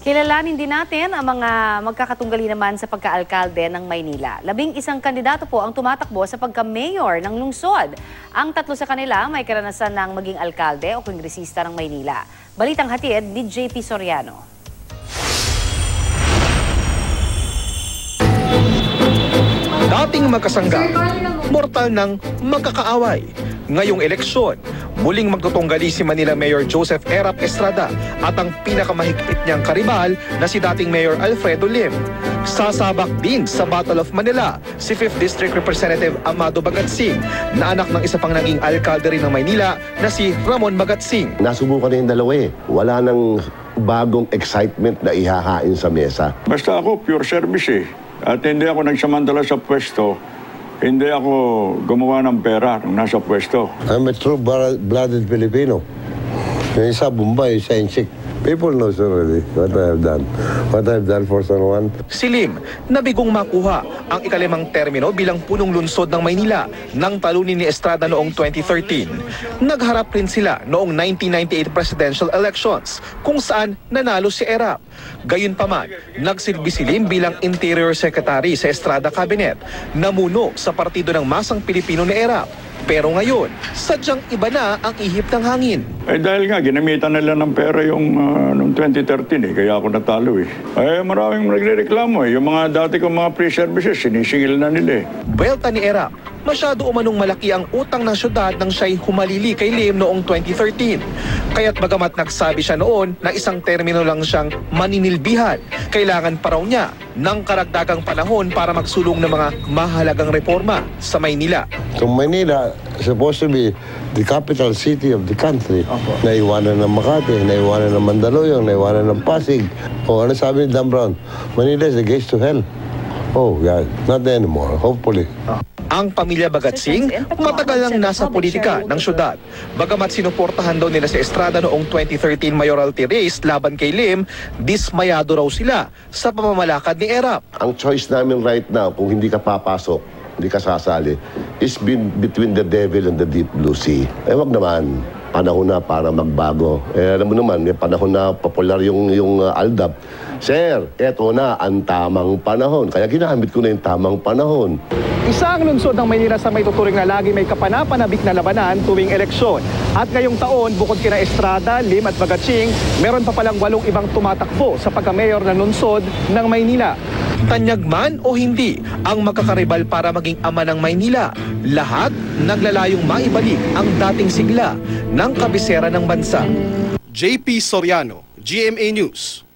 Kilalanin din natin ang mga magkakatunggali naman sa pagka-alkalde ng Maynila. 11 kandidato po ang tumatakbo sa pagka-mayor ng lungsod. Ang 3 sa kanila may karanasan ng maging alkalde o kongresista ng Maynila. Balitang hatid ni JP Soriano. Dating magkasangga, mortal ng magkakaaway. Ngayong eleksyon, muling magtutunggali si Manila Mayor Joseph Erap Estrada at ang pinakamahigpit niyang karibal na si dating Mayor Alfredo Lim. Sasabak din sa Battle of Manila si 5th District Representative Amado Bagatsing na anak ng isa pang naging alkalde rin ng Maynila na si Ramon Bagatsing. Nasubukan na yung dalawa eh. Wala nang bagong excitement na ihahain sa mesa. Basta ako, pure service eh. At hindi ako nagsamantala sa pwesto. Hindi ako gumawa ng pera nung nasa pwesto. I'm a true-blooded Filipino. Yung isa Bombay, isa Insik. People knows already what I have done. What I have done for someone. Si Lim, nabigong makuha ang ikalimang termino bilang punong lungsod ng Maynila nang talunin ni Estrada noong 2013. Nagharap rin sila noong 1998 presidential elections kung saan nanalo si Erap. Gayunpaman, nagsilbi si Lim bilang Interior Secretary sa Estrada Cabinet, namuno sa partido ng Masang Pilipino ni Erap. Pero ngayon, sadyang iba na ang ihip ng hangin. Dahil nga, ginamitan nila ng pera yung noong 2013 kaya ako natalo eh. Maraming nagrereklamo eh. Yung mga dati kong mga pre-services, sinisingil na nila eh. Buwelta ni Erap, masyado umanong malaki ang utang ng syudad nang siya'y humalili kay Lim noong 2013. Kaya't bagamat nagsabi siya noon na isang termino lang siyang maninilbihan, kailangan pa raw niya ng karagdagang panahon para magsulong ng mga mahalagang reforma sa Maynila. So Manila supposed to be the capital city of the country. Naiwanan ng Makati, naiwanan ng Mandaluyong, naiwanan ng Pasig. O ano sabi ni Dan Brown? Manila is the gates to hell. Oh God, not anymore, hopefully. Ang pamilya Bagatsing, matagal nang nasa politika ng syudad. Bagamat sinuportahan daw nila si Estrada noong 2013 mayoralty race laban kay Lim, dismayado raw sila sa pamamalakad ni Erap. Ang choice namin right now, kung hindi ka papasok, hindi ka sasali, is between the devil and the deep blue sea. Wag naman. Panahon na para magbago. Alam mo naman, may panahon na popular yung ALDAP. Sir, eto na ang tamang panahon. Kaya ginamit ko na yung tamang panahon. Isang lungsod ng Maynila sa may tuturing na lagi may kapanapanabik na labanan tuwing eleksyon. At ngayong taon, bukod kina Estrada, Lim at Bagatsing, meron pa palang 8 ibang tumatakbo sa pagka-mayor ng lungsod ng Maynila. Tanyag man o hindi ang magkakaribal para maging ama ng Maynila, lahat naglalayong maibalik ang dating sigla ng kabisera ng bansa. JP Soriano, GMA News.